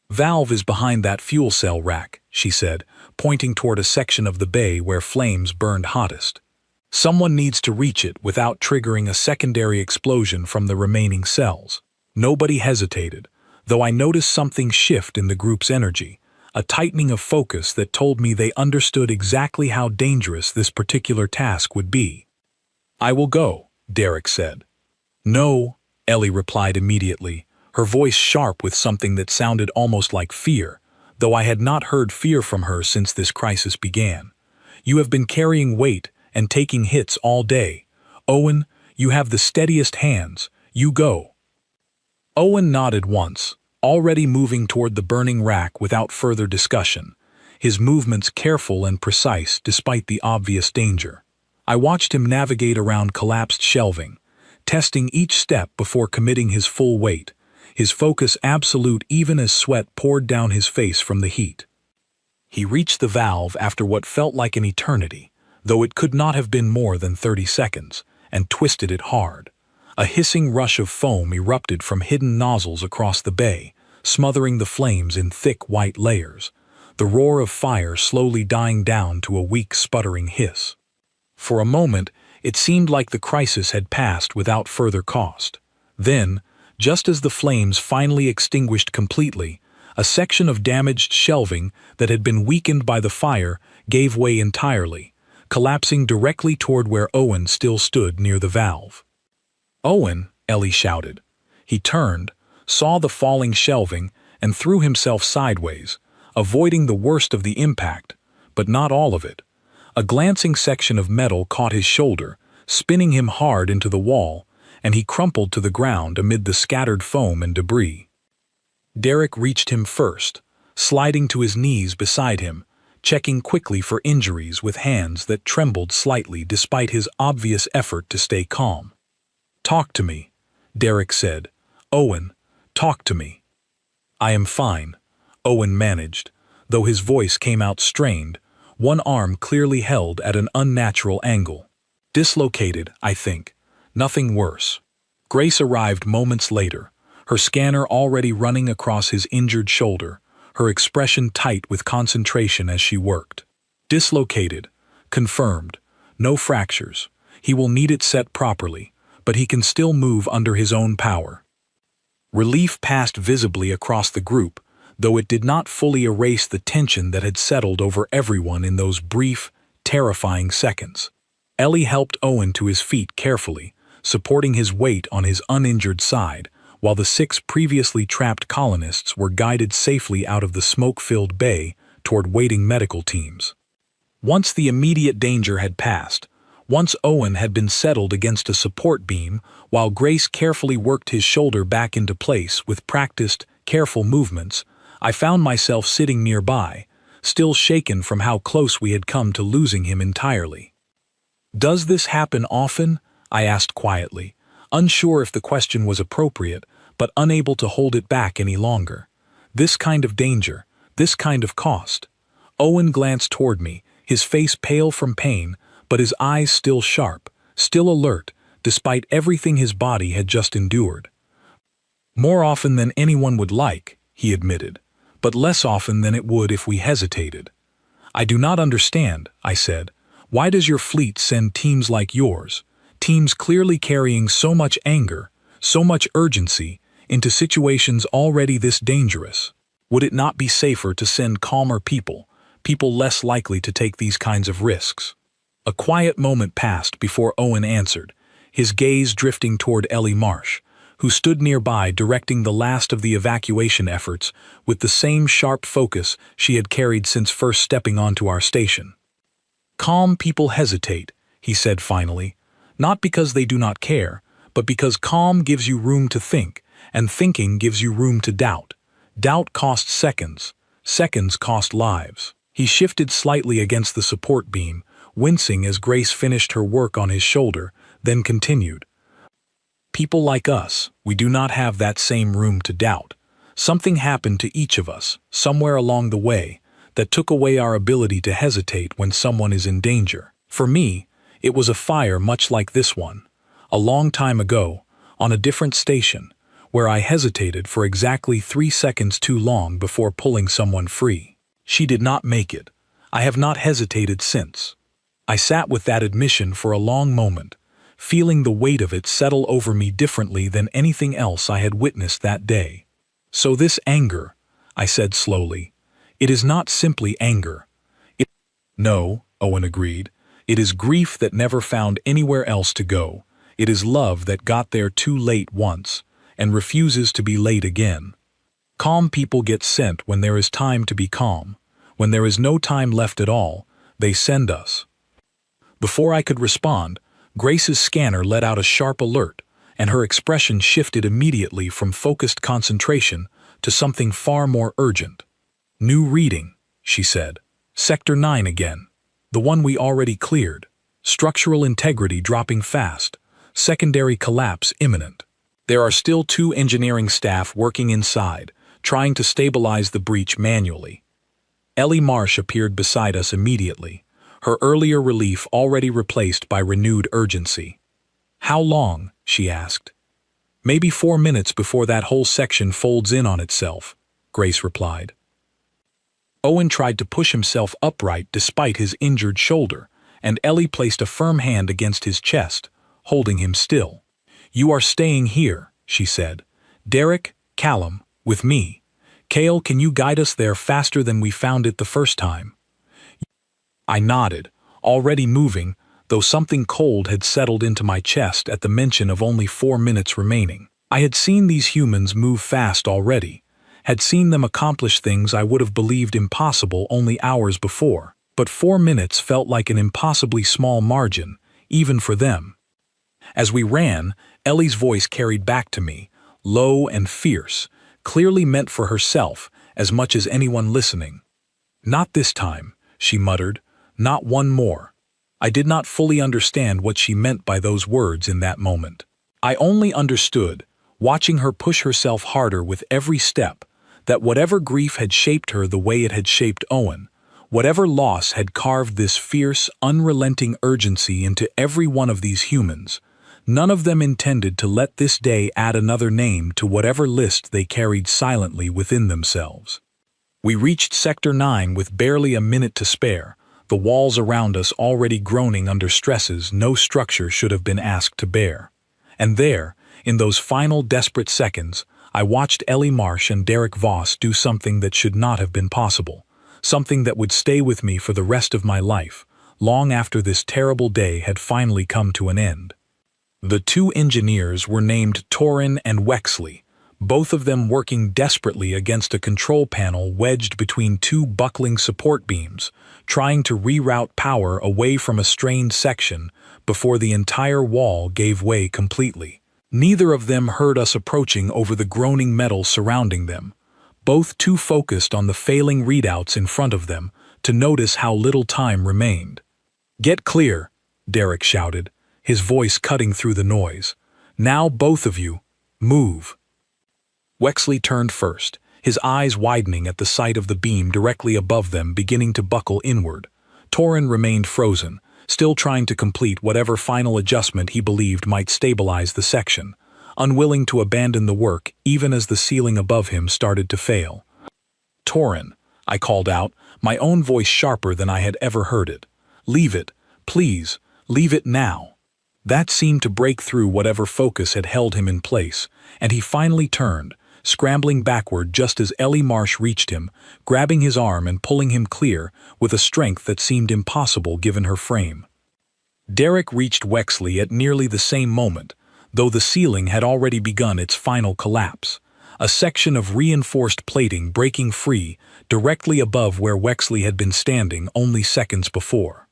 [SPEAKER 1] "Valve is behind that fuel cell rack," she said, pointing toward a section of the bay where flames burned hottest. "Someone needs to reach it without triggering a secondary explosion from the remaining cells." Nobody hesitated, though I noticed something shift in the group's energy, a tightening of focus that told me they understood exactly how dangerous this particular task would be. "I will go," Derek said. "No," Ellie replied immediately, her voice sharp with something that sounded almost like fear, though I had not heard fear from her since this crisis began. "You have been carrying weight and taking hits all day. Owen, you have the steadiest hands. You go." Owen nodded once, already moving toward the burning rack without further discussion, his movements careful and precise despite the obvious danger. I watched him navigate around collapsed shelving, testing each step before committing his full weight, his focus absolute even as sweat poured down his face from the heat. He reached the valve after what felt like an eternity, though it could not have been more than 30 seconds, and twisted it hard. A hissing rush of foam erupted from hidden nozzles across the bay, smothering the flames in thick white layers, the roar of fire slowly dying down to a weak sputtering hiss. For a moment, it seemed like the crisis had passed without further cost. Then, just as the flames finally extinguished completely, a section of damaged shelving that had been weakened by the fire gave way entirely, collapsing directly toward where Owen still stood near the valve. "Owen," Ellie shouted. He turned, saw the falling shelving, and threw himself sideways, avoiding the worst of the impact, but not all of it. A glancing section of metal caught his shoulder, spinning him hard into the wall, and he crumpled to the ground amid the scattered foam and debris. Derek reached him first, sliding to his knees beside him, checking quickly for injuries with hands that trembled slightly despite his obvious effort to stay calm. "Talk to me," Derek said. "Owen, talk to me." "I am fine," Owen managed, though his voice came out strained, one arm clearly held at an unnatural angle. "Dislocated, I think. Nothing worse." Grace arrived moments later, her scanner already running across his injured shoulder, her expression tight with concentration as she worked. "Dislocated. Confirmed. No fractures. He will need it set properly, but he can still move under his own power." Relief passed visibly across the group, though it did not fully erase the tension that had settled over everyone in those brief, terrifying seconds. Ellie helped Owen to his feet carefully, supporting his weight on his uninjured side, while the 6 previously trapped colonists were guided safely out of the smoke-filled bay toward waiting medical teams. Once the immediate danger had passed, once Owen had been settled against a support beam, while Grace carefully worked his shoulder back into place with practiced, careful movements, I found myself sitting nearby, still shaken from how close we had come to losing him entirely. "Does this happen often?" I asked quietly, unsure if the question was appropriate, but unable to hold it back any longer. "This kind of danger, this kind of cost." Owen glanced toward me, his face pale from pain, but his eyes still sharp, still alert, despite everything his body had just endured. "More often than anyone would like," he admitted, "but less often than it would if we hesitated." "I do not understand," I said. "Why does your fleet send teams like yours, teams clearly carrying so much anger, so much urgency, into situations already this dangerous? Would it not be safer to send calmer people, people less likely to take these kinds of risks?" A quiet moment passed before Owen answered, his gaze drifting toward Ellie Marsh, who stood nearby directing the last of the evacuation efforts with the same sharp focus she had carried since first stepping onto our station. "Calm people hesitate," he said finally, "not because they do not care, but because calm gives you room to think, and thinking gives you room to doubt. Doubt costs seconds. Seconds cost lives." He shifted slightly against the support beam, wincing as Grace finished her work on his shoulder, then continued. People like us, we do not have that same room to doubt. Something happened to each of us, somewhere along the way, that took away our ability to hesitate when someone is in danger. For me, it was a fire much like this one, a long time ago, on a different station, where I hesitated for exactly 3 seconds too long before pulling someone free. She did not make it. I have not hesitated since. I sat with that admission for a long moment, feeling the weight of it settle over me differently than anything else I had witnessed that day. So this anger, I said slowly, it is not simply anger. No, Owen agreed. It is grief that never found anywhere else to go. It is love that got there too late once, and refuses to be late again. Calm people get sent when there is time to be calm. When there is no time left at all, they send us. Before I could respond, Grace's scanner let out a sharp alert, and her expression shifted immediately from focused concentration to something far more urgent. New reading, she said. Sector 9 again. The one we already cleared. Structural integrity dropping fast. Secondary collapse imminent. There are still 2 engineering staff working inside, trying to stabilize the breach manually. Ellie Marsh appeared beside us immediately, her earlier relief already replaced by renewed urgency. How long? She asked. Maybe 4 minutes before that whole section folds in on itself, Grace replied. Owen tried to push himself upright despite his injured shoulder, and Ellie placed a firm hand against his chest, holding him still. You are staying here, she said. Derek, Callum, with me. Cale, can you guide us there faster than we found it the first time? I nodded, already moving, though something cold had settled into my chest at the mention of only 4 minutes remaining. I had seen these humans move fast already, had seen them accomplish things I would have believed impossible only hours before, but 4 minutes felt like an impossibly small margin, even for them. As we ran, Ellie's voice carried back to me, low and fierce, clearly meant for herself as much as anyone listening. Not this time, she muttered, not one more. I did not fully understand what she meant by those words in that moment. I only understood, watching her push herself harder with every step, that whatever grief had shaped her the way it had shaped Owen, whatever loss had carved this fierce, unrelenting urgency into every one of these humans, none of them intended to let this day add another name to whatever list they carried silently within themselves. We reached Sector 9 with barely a minute to spare, the walls around us already groaning under stresses no structure should have been asked to bear. And there, in those final desperate seconds, I watched Ellie Marsh and Derek Voss do something that should not have been possible, something that would stay with me for the rest of my life, long after this terrible day had finally come to an end. The 2 engineers were named Torin and Wexley, both of them working desperately against a control panel wedged between 2 buckling support beams, trying to reroute power away from a strained section before the entire wall gave way completely. Neither of them heard us approaching over the groaning metal surrounding them, both too focused on the failing readouts in front of them to notice how little time remained. Get clear, Derek shouted, his voice cutting through the noise. Now both of you, move. Wexley turned first, his eyes widening at the sight of the beam directly above them beginning to buckle inward. Torin remained frozen, still trying to complete whatever final adjustment he believed might stabilize the section, unwilling to abandon the work even as the ceiling above him started to fail. Torin, I called out, my own voice sharper than I had ever heard it. Leave it, please, leave it now. That seemed to break through whatever focus had held him in place, and he finally turned, scrambling backward just as Ellie Marsh reached him, grabbing his arm and pulling him clear with a strength that seemed impossible given her frame. Derek reached Wexley at nearly the same moment, though the ceiling had already begun its final collapse, a section of reinforced plating breaking free directly above where Wexley had been standing only seconds before.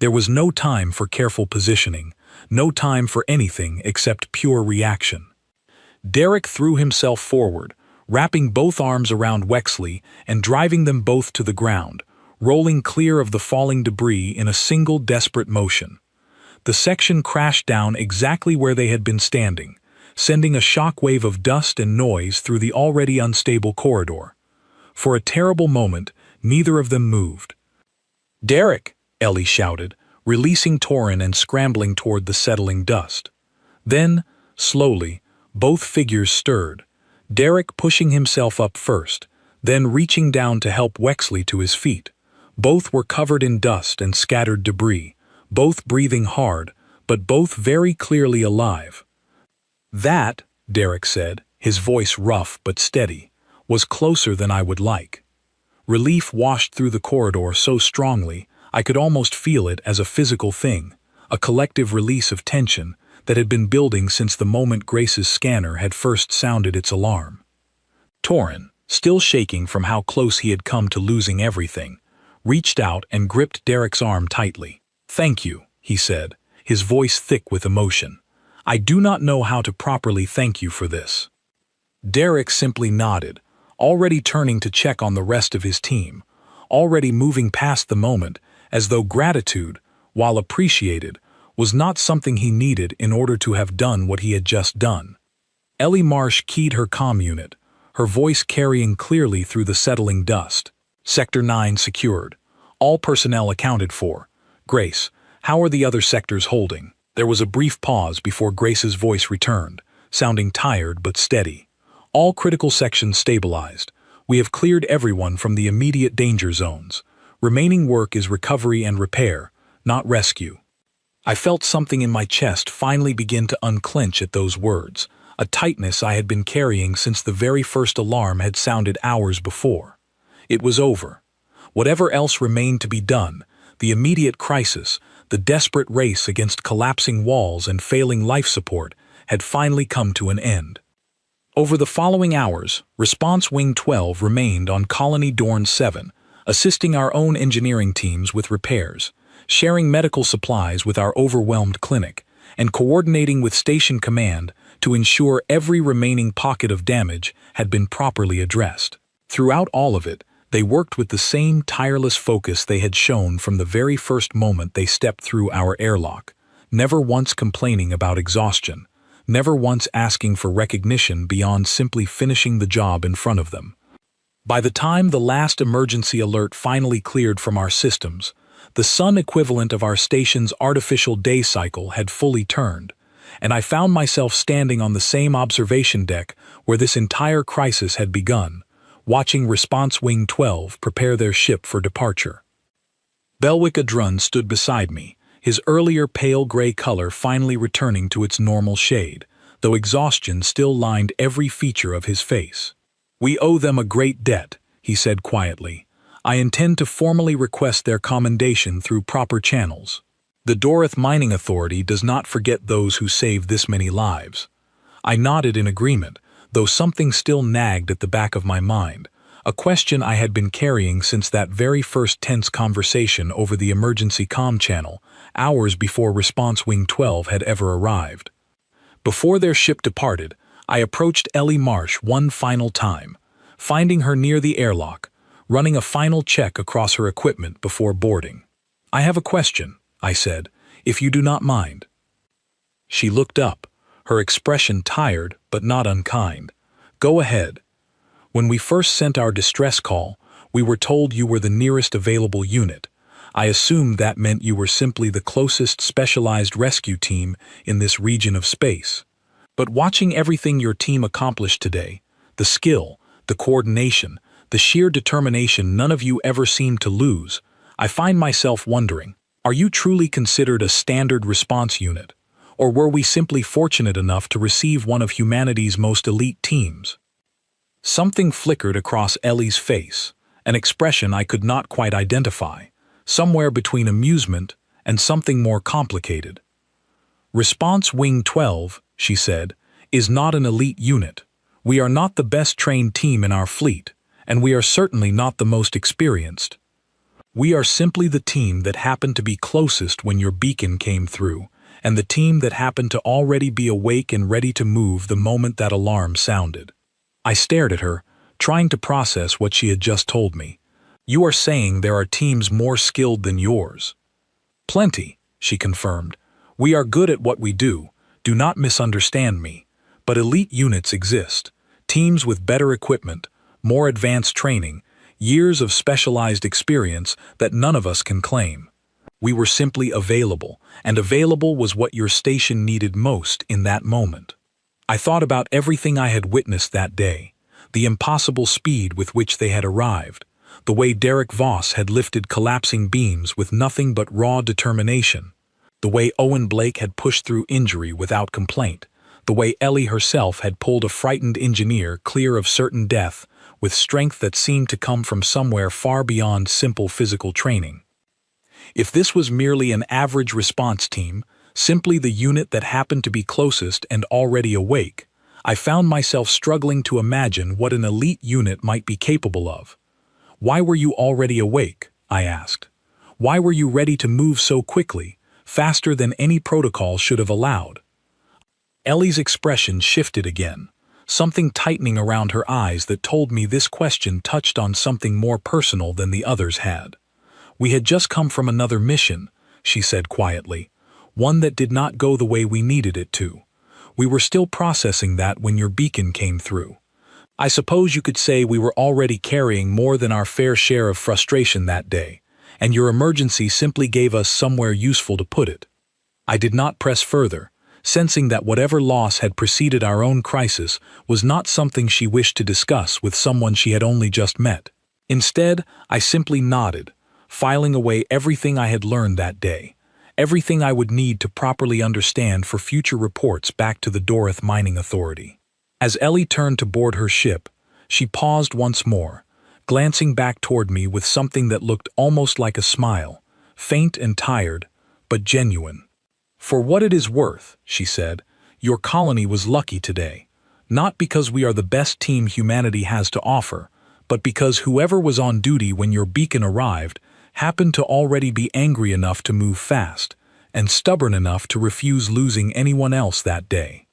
[SPEAKER 1] There was no time for careful positioning, no time for anything except pure reaction. Derek threw himself forward, wrapping both arms around Wexley and driving them both to the ground, rolling clear of the falling debris in a single desperate motion. The section crashed down exactly where they had been standing, sending a shockwave of dust and noise through the already unstable corridor. For a terrible moment, neither of them moved. "Derek!" Ellie shouted, releasing Torin and scrambling toward the settling dust. Then, slowly, both figures stirred, Derek pushing himself up first, then reaching down to help Wexley to his feet. Both were covered in dust and scattered debris, both breathing hard, but both very clearly alive. "That," Derek said, his voice rough but steady, "was closer than I would like." Relief washed through the corridor so strongly I could almost feel it as a physical thing, a collective release of tension that had been building since the moment Grace's scanner had first sounded its alarm. Torin, still shaking from how close he had come to losing everything, reached out and gripped Derek's arm tightly. "Thank you," he said, his voice thick with emotion. "I do not know how to properly thank you for this." Derek simply nodded, already turning to check on the rest of his team, already moving past the moment, as though gratitude, while appreciated, was not something he needed in order to have done what he had just done. Ellie Marsh keyed her comm unit, her voice carrying clearly through the settling dust. "Sector 9 secured. All personnel accounted for. Grace, how are the other sectors holding?" There was a brief pause before Grace's voice returned, sounding tired but steady. "All critical sections stabilized. We have cleared everyone from the immediate danger zones. Remaining work is recovery and repair, not rescue." I felt something in my chest finally begin to unclench at those words, a tightness I had been carrying since the very first alarm had sounded hours before. It was over. Whatever else remained to be done, the immediate crisis, the desperate race against collapsing walls and failing life support, had finally come to an end. Over the following hours, Response Wing 12 remained on Colony Dorn 7, assisting our own engineering teams with repairs, sharing medical supplies with our overwhelmed clinic, and coordinating with Station Command to ensure every remaining pocket of damage had been properly addressed. Throughout all of it, they worked with the same tireless focus they had shown from the very first moment they stepped through our airlock, never once complaining about exhaustion, never once asking for recognition beyond simply finishing the job in front of them. By the time the last emergency alert finally cleared from our systems, the sun equivalent of our station's artificial day cycle had fully turned, and I found myself standing on the same observation deck where this entire crisis had begun, watching Response Wing 12 prepare their ship for departure. Belwick Adrun stood beside me, his earlier pale gray color finally returning to its normal shade, though exhaustion still lined every feature of his face. "We owe them a great debt," he said quietly. "I intend to formally request their commendation through proper channels. The Dorith Mining Authority does not forget those who saved this many lives." I nodded in agreement, though something still nagged at the back of my mind, a question I had been carrying since that very first tense conversation over the emergency comm channel, hours before Response Wing 12 had ever arrived. Before their ship departed, I approached Ellie Marsh one final time, finding her near the airlock, running a final check across her equipment before boarding. "I have a question," I said, "if you do not mind." She looked up, her expression tired but not unkind. "Go ahead. When we first sent our distress call, we were told you were the nearest available unit. I assumed that meant you were simply the closest specialized rescue team in this region of space. But watching everything your team accomplished today, the skill, the coordination, the sheer determination none of you ever seemed to lose, I find myself wondering, are you truly considered a standard response unit? Or were we simply fortunate enough to receive one of humanity's most elite teams?" Something flickered across Ellie's face, an expression I could not quite identify, somewhere between amusement and something more complicated. "Response Wing 12, she said, "is not an elite unit. We are not the best trained team in our fleet, and we are certainly not the most experienced. We are simply the team that happened to be closest when your beacon came through, and the team that happened to already be awake and ready to move the moment that alarm sounded." I stared at her, trying to process what she had just told me. "You are saying there are teams more skilled than yours?" "Plenty," she confirmed. "We are good at what we do not misunderstand me. But elite units exist. Teams with better equipment, more advanced training, years of specialized experience that none of us can claim. We were simply available, and available was what your station needed most in that moment. I thought about everything I had witnessed that day, the impossible speed with which they had arrived, the way Derek Voss had lifted collapsing beams with nothing but raw determination, the way Owen Blake had pushed through injury without complaint, the way Ellie herself had pulled a frightened engineer clear of certain death with strength that seemed to come from somewhere far beyond simple physical training. If this was merely an average response team, simply the unit that happened to be closest and already awake, I found myself struggling to imagine what an elite unit might be capable of. "Why were you already awake?" I asked. "Why were you ready to move so quickly, faster than any protocol should have allowed?" Ellie's expression shifted again, something tightening around her eyes that told me this question touched on something more personal than the others had. "We had just come from another mission," she said quietly, "one that did not go the way we needed it to. We were still processing that when your beacon came through. I suppose you could say we were already carrying more than our fair share of frustration that day, and your emergency simply gave us somewhere useful to put it." I did not press further, sensing that whatever loss had preceded our own crisis was not something she wished to discuss with someone she had only just met. Instead, I simply nodded, filing away everything I had learned that day, everything I would need to properly understand for future reports back to the Dorothy Mining Authority. As Ellie turned to board her ship, she paused once more, glancing back toward me with something that looked almost like a smile, faint and tired, but genuine. "For what it is worth," she said, "your colony was lucky today, not because we are the best team humanity has to offer, but because whoever was on duty when your beacon arrived happened to already be angry enough to move fast, and stubborn enough to refuse losing anyone else that day."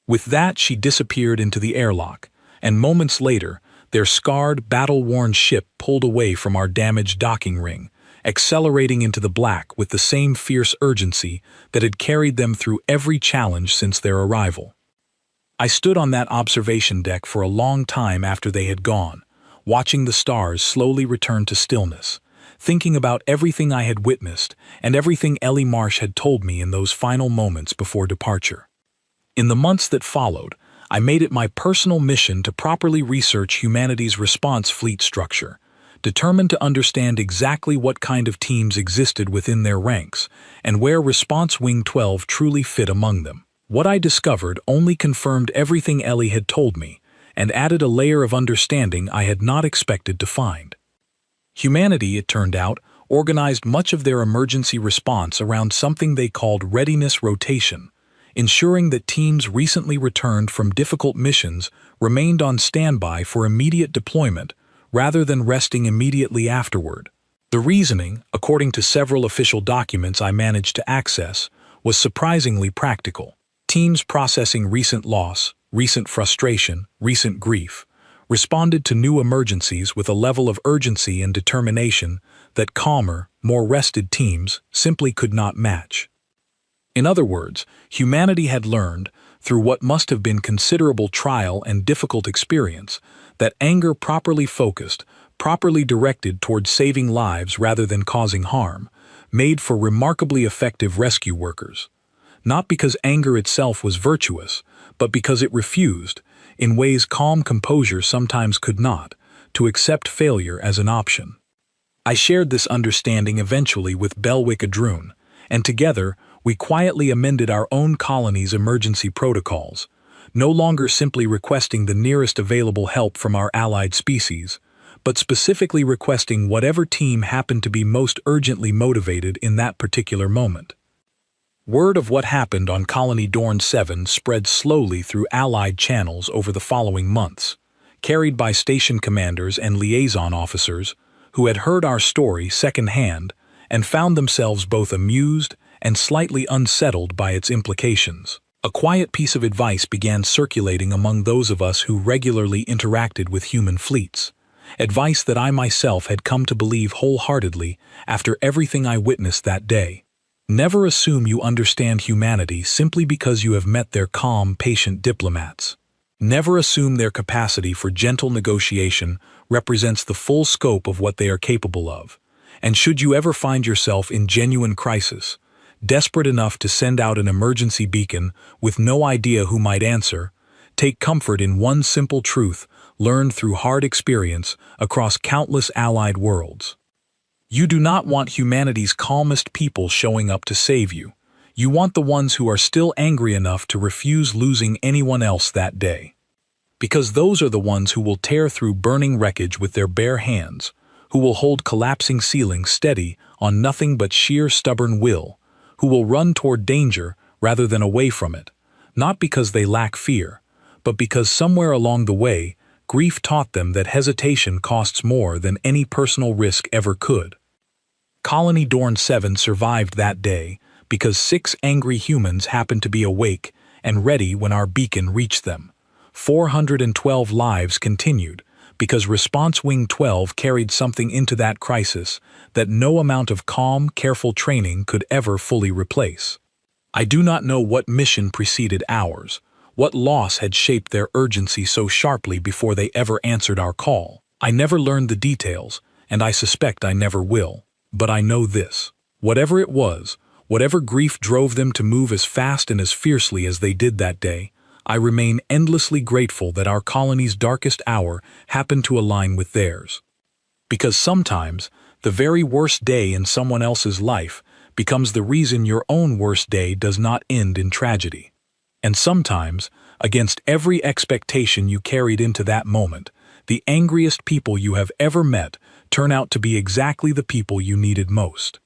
[SPEAKER 1] With that, she disappeared into the airlock, and moments later, their scarred, battle-worn ship pulled away from our damaged docking ring, accelerating into the black with the same fierce urgency that had carried them through every challenge since their arrival. I stood on that observation deck for a long time after they had gone, watching the stars slowly return to stillness, thinking about everything I had witnessed and everything Ellie Marsh had told me in those final moments before departure. In the months that followed, I made it my personal mission to properly research humanity's response fleet structure, determined to understand exactly what kind of teams existed within their ranks and where Response Wing 12 truly fit among them. What I discovered only confirmed everything Ellie had told me and added a layer of understanding I had not expected to find. Humanity, it turned out, organized much of their emergency response around something they called readiness rotation, ensuring that teams recently returned from difficult missions remained on standby for immediate deployment rather than resting immediately afterward. The reasoning, according to several official documents I managed to access, was surprisingly practical. Teams processing recent loss, recent frustration, recent grief, responded to new emergencies with a level of urgency and determination that calmer, more rested teams simply could not match. In other words, humanity had learned, through what must have been considerable trial and difficult experience, that anger properly focused, properly directed towards saving lives rather than causing harm, made for remarkably effective rescue workers. Not because anger itself was virtuous, but because it refused, in ways calm composure sometimes could not, to accept failure as an option. I shared this understanding eventually with Belwick Adrun, and together we quietly amended our own colony's emergency protocols, no longer simply requesting the nearest available help from our allied species, but specifically requesting whatever team happened to be most urgently motivated in that particular moment. Word of what happened on Colony Dorn 7 spread slowly through Allied channels over the following months, carried by station commanders and liaison officers who had heard our story secondhand and found themselves both amused and slightly unsettled by its implications. A quiet piece of advice began circulating among those of us who regularly interacted with human fleets, advice that I myself had come to believe wholeheartedly after everything I witnessed that day. Never assume you understand humanity simply because you have met their calm, patient diplomats. Never assume their capacity for gentle negotiation represents the full scope of what they are capable of. And should you ever find yourself in genuine crisis, desperate enough to send out an emergency beacon with no idea who might answer, take comfort in one simple truth learned through hard experience across countless allied worlds. You do not want humanity's calmest people showing up to save you. You want the ones who are still angry enough to refuse losing anyone else that day. Because those are the ones who will tear through burning wreckage with their bare hands, who will hold collapsing ceilings steady on nothing but sheer stubborn will, who will run toward danger rather than away from it, not because they lack fear, but because somewhere along the way, grief taught them that hesitation costs more than any personal risk ever could. Colony Dorn 7 survived that day because 6 angry humans happened to be awake and ready when our beacon reached them. 412 lives continued because Response Wing 12 carried something into that crisis that no amount of calm, careful training could ever fully replace. I do not know what mission preceded ours, what loss had shaped their urgency so sharply before they ever answered our call. I never learned the details, and I suspect I never will. But I know this. Whatever it was, whatever grief drove them to move as fast and as fiercely as they did that day, I remain endlessly grateful that our colony's darkest hour happened to align with theirs. Because sometimes, the very worst day in someone else's life becomes the reason your own worst day does not end in tragedy. And sometimes, against every expectation you carried into that moment, the angriest people you have ever met turn out to be exactly the people you needed most.